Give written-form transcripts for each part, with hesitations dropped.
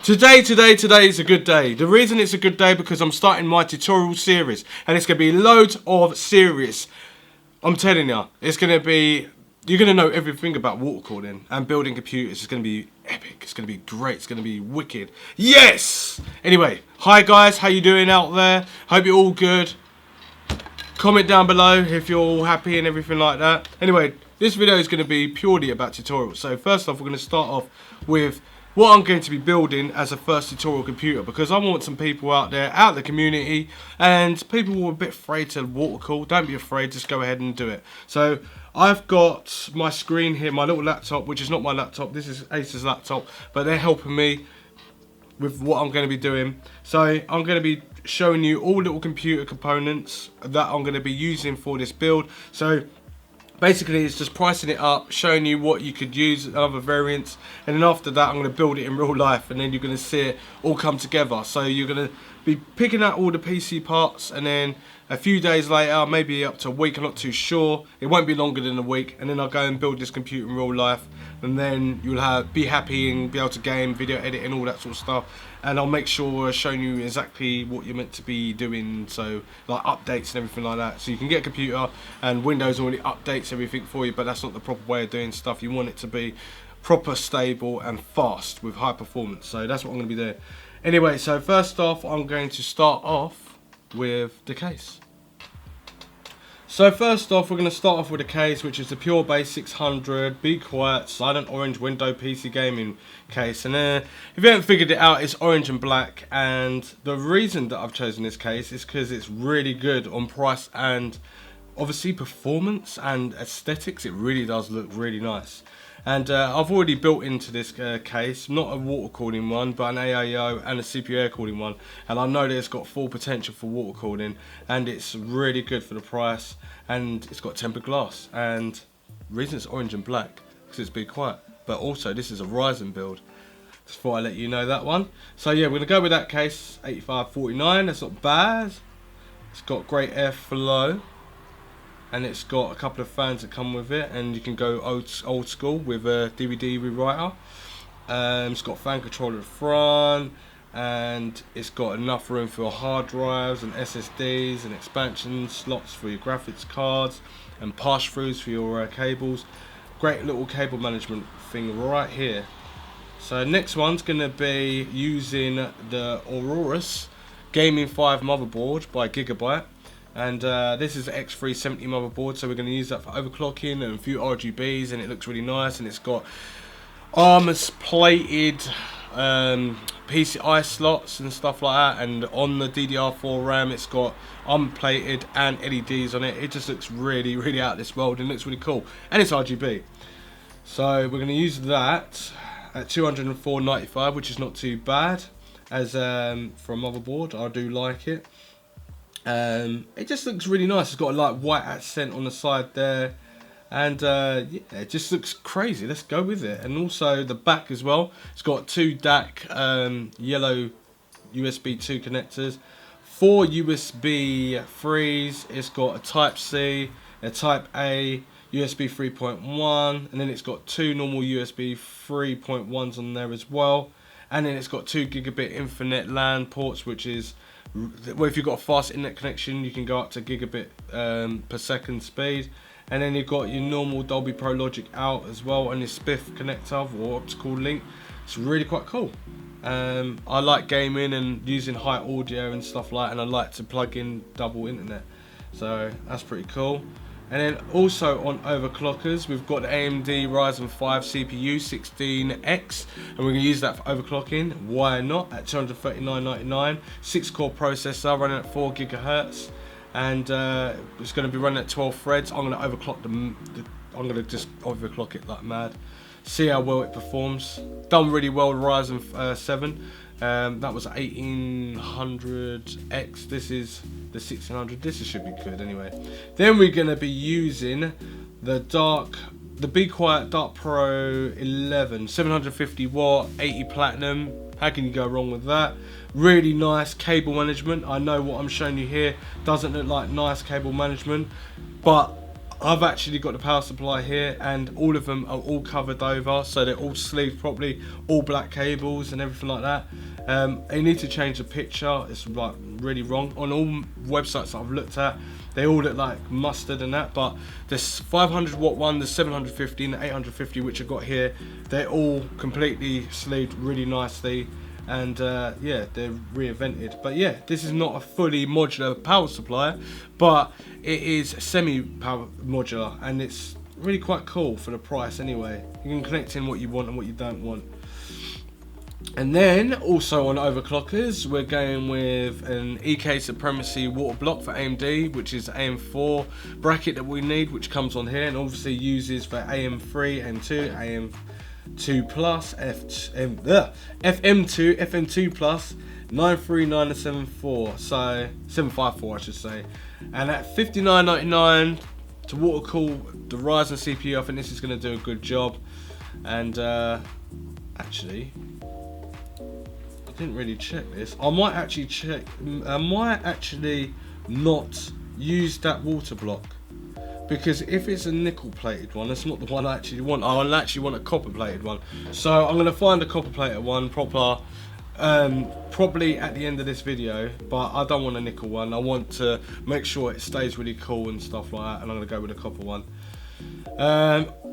Today is a good day. The reason it's a good day because I'm starting my tutorial series, and it's going to be loads of serious. I'm telling you, it's going to be, you're going to know everything about water cooling and building computers. It's going to be epic. It's going to be great. It's going to be wicked. Yes! Anyway, hi guys, how you doing out there? Hope you're all good. Comment down below if you're all happy and everything like that. Anyway, this video is going to be purely about tutorials. So first off, we're going to start off with what I'm going to be building as a first tutorial computer, because I want some people out there, out in the community, and people who are a bit afraid to water cool. Don't be afraid, just go ahead and do it. So I've got my screen here, my little laptop, which is not my laptop, this is Ace's laptop, but they're helping me with what I'm going to be doing. So I'm going to be showing you all little computer components that I'm going to be using for this build. So basically it's just pricing it up, showing you what you could use in other variants, and then after that I'm going to build it in real life, and then you're going to see it all come together. So you're going to be picking out all the PC parts, and then a few days later, maybe up to a week, I'm not too sure, it won't be longer than a week, and then I'll go and build this computer in real life, and then you'll be happy and be able to game, video edit and all that sort of stuff. And I'll make sure showing you exactly what you're meant to be doing, so like updates and everything like that. So you can get a computer and Windows already updates everything for you, but that's not the proper way of doing stuff. You want it to be proper, stable and fast with high performance. So that's what I'm going to be doing. Anyway, so first off I'm going to start off with the case. So first off, we're going to start off with a case, which is the Pure Base 600 Be Quiet Silent Orange Window PC Gaming case. And if you haven't figured it out, it's orange and black. And the reason that I've chosen this case is because it's really good on price and obviously performance and aesthetics. It really does look really nice. And I've already built into this case, not a water cooling one, but an AIO and a CPU air cooling one. And I know that it's got full potential for water cooling, and it's really good for the price, and it's got tempered glass. And the reason it's orange and black, because it's Be Quiet. But also, this is a Ryzen build. Just thought I'd let you know that one. So yeah, we're going to go with that case, 8549, that's not bad. It's got great airflow. And it's got a couple of fans that come with it, and you can go old school with a DVD rewriter. It's got fan control at the front, and it's got enough room for hard drives and SSDs and expansion slots for your graphics cards and pass-throughs for your cables. Great little cable management thing right here. So next one's going to be using the Aorus Gaming 5 motherboard by Gigabyte. And this is an X370 motherboard, so we're going to use that for overclocking and a few RGBs, and it looks really nice. And it's got armors plated PCI slots and stuff like that, and on the DDR4 RAM it's got armor plated and LEDs on it. It just looks really, really out of this world, and looks really cool, and it's RGB. So we're going to use that at 204.95, which is not too bad as for a motherboard. I do like it. It just looks really nice. It's got a like white accent on the side there, and yeah, it just looks crazy. Let's go with it. And also the back as well, it's got two DAC yellow USB 2 connectors, 4 USB 3s. It's got a Type C, a Type A, USB 3.1, and then it's got 2 normal USB 3.1s on there as well. And then it's got 2 gigabit Infinite LAN ports, which is, well, if you've got a fast internet connection, you can go up to gigabit per second speed. And then you've got your normal Dolby Pro Logic out as well, and your SPIF connector or optical link. It's really quite cool. I like gaming and using high audio and stuff like that, and I like to plug in double internet. So that's pretty cool. And then also on overclockers, we've got the AMD RYZEN 5 CPU 16X, and we're going to use that for overclocking. Why not? At 239.99, 6-core processor running at 4 GHz, and it's going to be running at 12 threads. I'm going to overclock I'm going to just overclock it like mad. See how well it performs. Done really well with Ryzen 7. That was 1800X. This is the 1600. This should be good anyway. Then we're going to be using the Be Quiet Dark Pro 11 750 watt 80 platinum. How can you go wrong with that? Really nice cable management. I know what I'm showing you here doesn't look like nice cable management, but I've actually got the power supply here, and all of them are all covered over, so they're all sleeved properly, all black cables and everything like that. You need to change the picture. It's like really wrong on all websites that I've looked at. They all look like mustard and that, but this 500 watt one, the 750 and the 850 which I've got here, they're all completely sleeved really nicely. And yeah, they're reinvented. But yeah, this is not a fully modular power supply, but it is semi-power modular, and it's really quite cool for the price anyway. You can connect in what you want and what you don't want. And then also on overclockers, we're going with an EVGA Supremacy water block for AMD, which is AM4 bracket that we need, which comes on here, and obviously uses for AM3, AM2, AM2 plus, FM2, FM2 plus, 939 and 74, so 754 I should say. And at $59.99 to water cool the Ryzen CPU, I think this is going to do a good job. And actually, I didn't really check this. I might actually not use that water block, because if it's a nickel plated one, that's not the one I actually want. I actually want a copper plated one, so I'm going to find a copper plated one proper, probably at the end of this video. But I don't want a nickel one. I want to make sure it stays really cool and stuff like that, and I'm going to go with a copper one.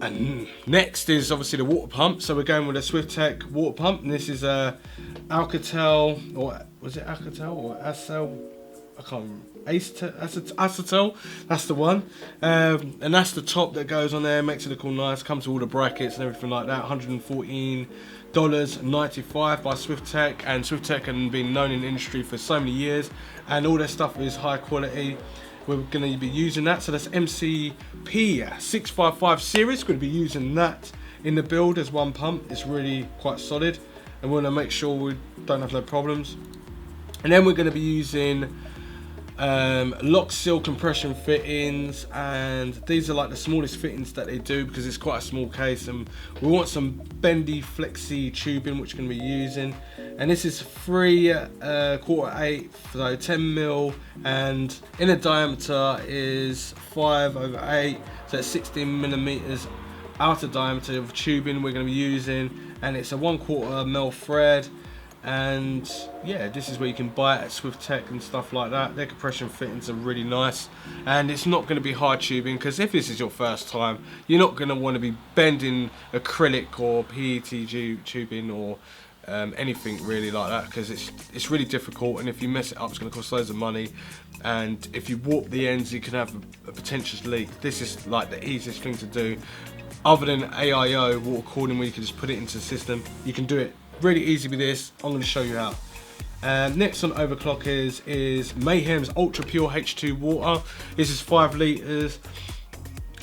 And next is obviously the water pump. So we're going with a Swiftech water pump, and this is a Alcatel, or was it Alcatel or Acel? I can't remember. Acetal, that's the one. And that's the top that goes on there, makes it look all nice, comes with all the brackets and everything like that. $114.95 by Swiftech, and Swiftech have been known in the industry for so many years, and all their stuff is high quality. We're going to be using that, so that's MCP 655 series. Going to be using that in the build as one pump. It's really quite solid, and we're going to make sure we don't have no problems. And then we're going to be using lock seal compression fittings, and these are like the smallest fittings that they do because it's quite a small case, and we want some bendy flexi tubing which we're going to be using. And this is 3/4/8, so 10mm, and inner diameter is 5/8, so it's 16mm outer diameter of tubing we're going to be using, and it's a 1/4mm thread. And yeah, this is where you can buy it at Swiftech and stuff like that. Their compression fittings are really nice, and it's not going to be hard tubing, because if this is your first time, you're not going to want to be bending acrylic or PETG tubing or anything really like that, because it's really difficult, and if you mess it up, it's going to cost loads of money, and if you warp the ends, you can have a potential leak. This is like the easiest thing to do, other than AIO water cooling, where you can just put it into the system. You can do it really easy with this. I'm going to show you how. Next on overclockers is Mayhems UltraPure H20 water. This is 5 litres,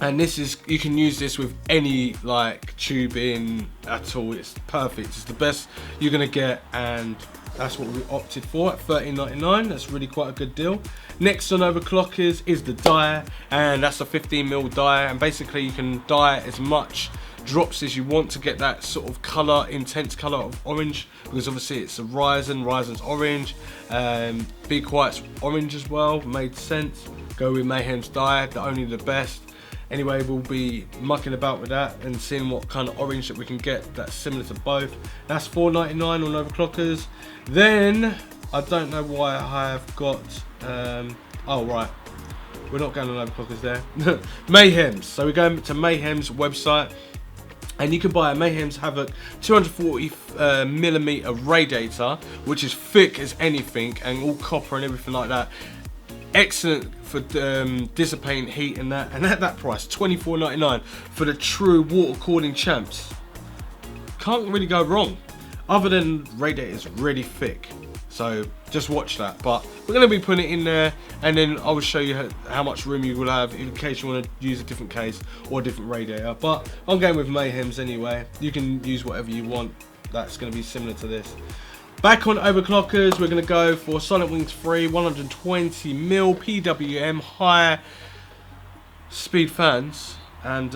and this is, you can use this with any like tubing at all. It's perfect. It's the best you're going to get, and that's what we opted for at $13.99. That's really quite a good deal. Next on overclockers is the dye, and that's a 15mm dye, and basically you can dye as much drops as you want to get that sort of colour, intense colour of orange, because obviously it's a Ryzen's orange, Be Quiet's orange as well, made sense. Go with Mayhems dye, the only the best. Anyway, we'll be mucking about with that and seeing what kind of orange that we can get that's similar to both. That's $4.99 on overclockers. Then I don't know why I have got oh right, we're not going on overclockers there. Mayhems, so we're going to Mayhems website, and you can buy a Mayhems Havoc 240mm Radiator, which is thick as anything and all copper and everything like that. Excellent for dissipating heat and that. And at that price, $24.99 for the true water cooling champs. Can't really go wrong, other than Radiator is really thick. So just watch that. But we're going to be putting it in there, and then I will show you how much room you will have in case you want to use a different case or a different radiator. But I'm going with Mayhems anyway. You can use whatever you want that's going to be similar to this. Back on overclockers, we're going to go for Silent Wings 3 120mm PWM high speed fans, and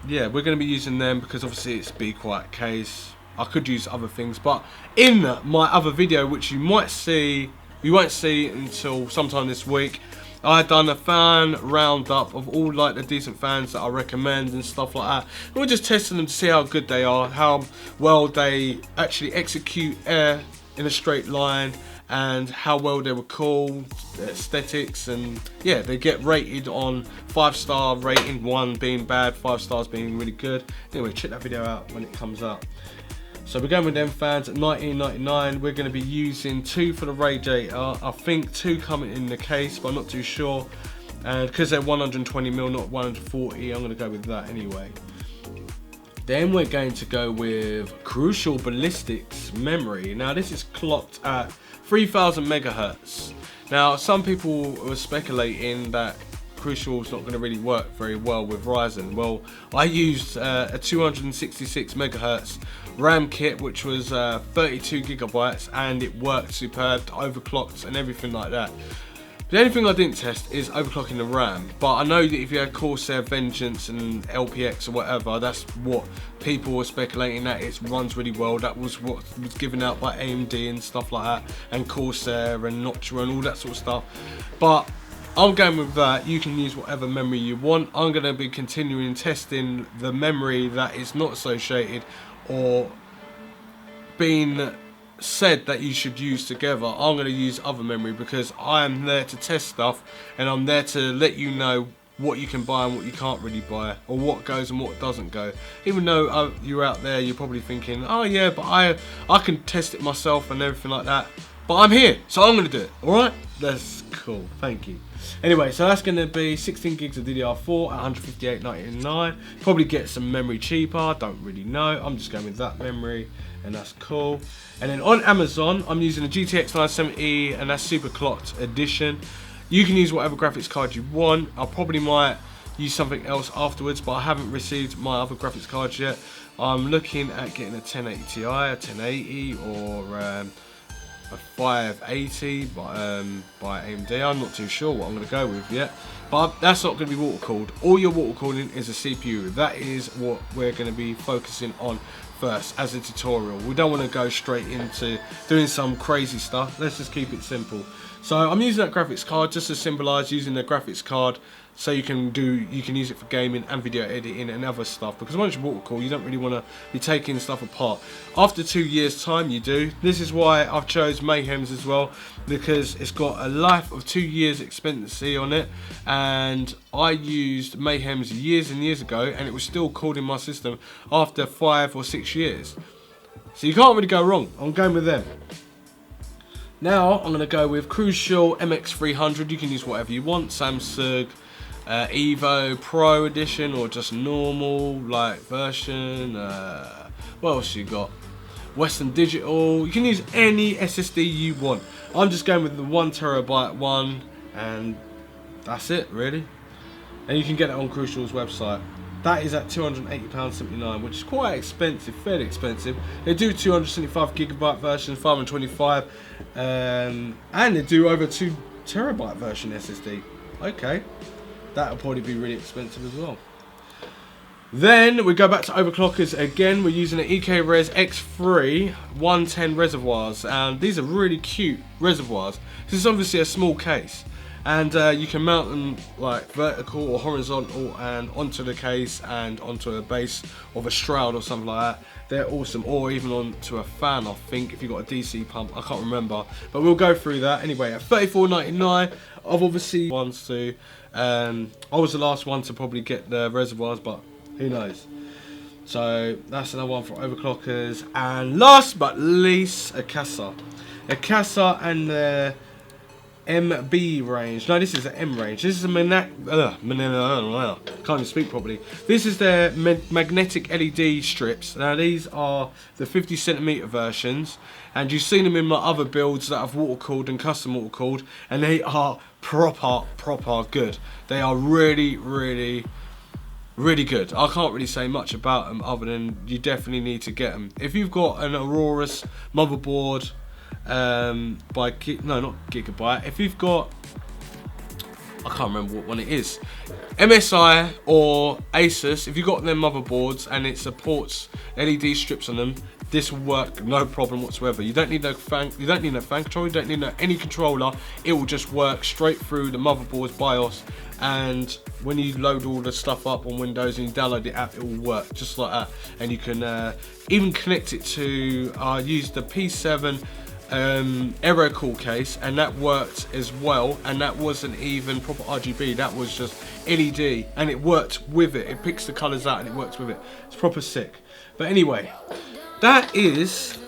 yeah, we're going to be using them because obviously it's Be Quiet case. I could use other things, but in my other video, which you won't see until sometime this week, I done a fan roundup of all like the decent fans that I recommend and stuff like that. And we're just testing them to see how good they are, how well they actually execute air in a straight line, and how well they were cooled, aesthetics, and yeah, they get rated on 5-star rating, 1 being bad, 5 stars being really good. Anyway, check that video out when it comes out. So we're going with them fans at $19.99. We're going to be using 2 for the Radiator. I think 2 coming in the case, but I'm not too sure. And because they're 120mm, not 140, I'm going to go with that anyway. Then we're going to go with Crucial Ballistix memory. Now this is clocked at 3000 megahertz. Now some people were speculating that Crucial's not going to really work very well with Ryzen. Well, I used a 266 megahertz RAM kit, which was 32 gigabytes, and it worked superb, overclocked and everything like that. The only thing I didn't test is overclocking the RAM, but I know that if you had Corsair Vengeance and LPX or whatever, that's what people were speculating, that it runs really well. That was what was given out by AMD and stuff like that, and Corsair and Noctua and all that sort of stuff. But I'm going with that. You can use whatever memory you want. I'm going to be continuing testing the memory that is not associated or being said that you should use together. I'm going to use other memory because I am there to test stuff, and I'm there to let you know what you can buy and what you can't really buy, or what goes and what doesn't go. Even though you're out there, you're probably thinking, oh yeah, but I can test it myself and everything like that. But I'm here, so I'm going to do it. Alright? That's cool. Thank you. Anyway, so that's going to be 16 gigs of DDR4 at $158.99. Probably get some memory cheaper. Don't really know. I'm just going with that memory, and that's cool. And then on Amazon, I'm using a GTX 970, and that's Superclocked edition. You can use whatever graphics card you want. I probably might use something else afterwards, but I haven't received my other graphics cards yet. I'm looking at getting a 1080 Ti, a 1080, or a 580 by AMD. I'm not too sure what I'm going to go with yet, but that's not going to be water cooled. All your water cooling is a CPU. That is what we're going to be focusing on first as a tutorial. We don't want to go straight into doing some crazy stuff. Let's just keep it simple. So I'm using that graphics card just to symbolize using the graphics card, so you can use it for gaming and video editing and other stuff, because once you water cool, you don't really want to be taking stuff apart. After 2 years time you do. This is why I've chose Mayhems as well, because it's got a life of 2 years expectancy on it, and I used Mayhems years and years ago and it was still cooled in my system after 5 or 6 years. So you can't really go wrong. I'm going with them. Now I'm going to go with Crucial MX300. You can use whatever you want, Samsung, Evo Pro edition, or just normal like version. What else you got? Western Digital. You can use any SSD you want. I'm just going with the 1TB one, and that's it really. And you can get it on Crucial's website. That is at £280.79, which is quite expensive, fairly expensive. They do 275 gigabyte versions, 525, and they do over 2 terabyte version SSD. Okay, that'll probably be really expensive as well. Then we go back to overclockers again. We're using an EKRes X3 110 reservoirs, and these are really cute reservoirs. This is obviously a small case, and you can mount them like vertical or horizontal and onto the case and onto a base of a shroud or something like that. They're awesome, or even onto a fan, I think, if you've got a DC pump. I can't remember, but we'll go through that anyway. At $34.99, I've obviously ones to. I was the last one to probably get the reservoirs, but who knows. So that's another one for overclockers. And last but least, Akasa and the MB range. No, this is the M range. This is a can't even speak properly. This is their magnetic LED strips. Now these are the 50cm versions, and you've seen them in my other builds that I've water cooled and custom water cooled, and they are proper good. They are really good. I can't really say much about them other than you definitely need to get them. If you've got an Aorus motherboard, not Gigabyte. If you've got I can't remember what one it is. MSI or Asus, if you've got them motherboards and it supports LED strips on them, this will work no problem whatsoever. You don't need no fan, you don't need no fan control, you don't need any controller. It will just work straight through the motherboard's BIOS, and when you load all the stuff up on Windows and you download the app, it will work just like that. And you can even connect it to, I used the P7 Aero cool case, and that worked as well, and that wasn't even proper RGB, that was just LED, and it worked with it. It picks the colours out and it works with it. It's proper sick. But anyway, that is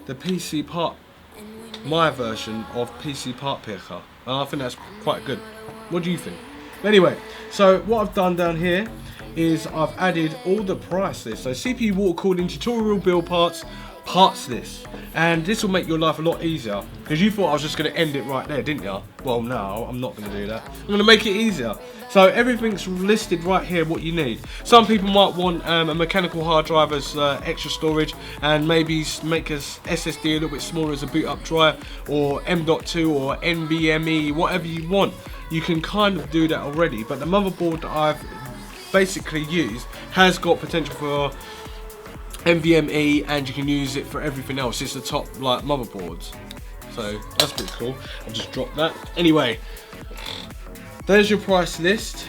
the PC part, my version of PC part picker, and I think that's quite good. What do you think? Anyway, so what I've done down here is I've added all the price lists. So CPU water cooling tutorial build parts list, and this will make your life a lot easier, because you thought I was just going to end it right there, didn't you? Well, no, I'm not going to do that. I'm going to make it easier. So everything's listed right here, what you need. Some people might want a mechanical hard drive as extra storage, and maybe make a SSD a little bit smaller as a boot up drive, or M.2 or NVMe, whatever you want. You can kind of do that already, but the motherboard that I've basically used has got potential for NVMe, and you can use it for everything else. It's the top like motherboards, so that's pretty cool. I'll just drop that. Anyway, there's your price list.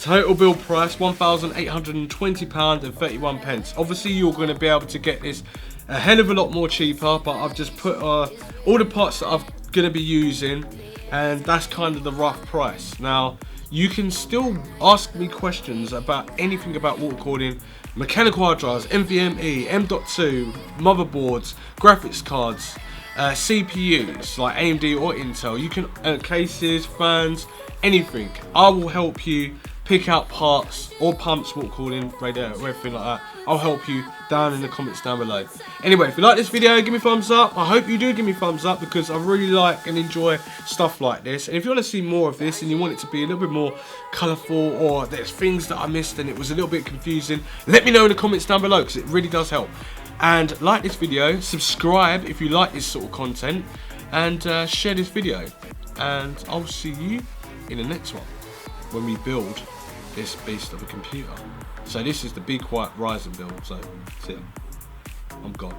Total build price £1,820.31. Obviously you're going to be able to get this a hell of a lot more cheaper, but I've just put all the parts that I'm going to be using, and that's kind of the rough price. Now you can still ask me questions about anything about water cooling, mechanical hard drives, NVMe, M.2, motherboards, graphics cards, CPUs like AMD or Intel. You can cases, fans, anything. I will help you pick out parts or pumps, water cooling, radiator, everything like that. I'll help you down in the comments down below. Anyway, if you like this video, give me a thumbs up. I hope you do give me a thumbs up, because I really like and enjoy stuff like this. And if you want to see more of this and you want it to be a little bit more colourful, or there's things that I missed and it was a little bit confusing, let me know in the comments down below, because it really does help. And like this video, subscribe if you like this sort of content, and share this video. And I'll see you in the next one when we build this beast of a computer. So this is the Be Quiet Ryzen build, so see ya. I'm gone.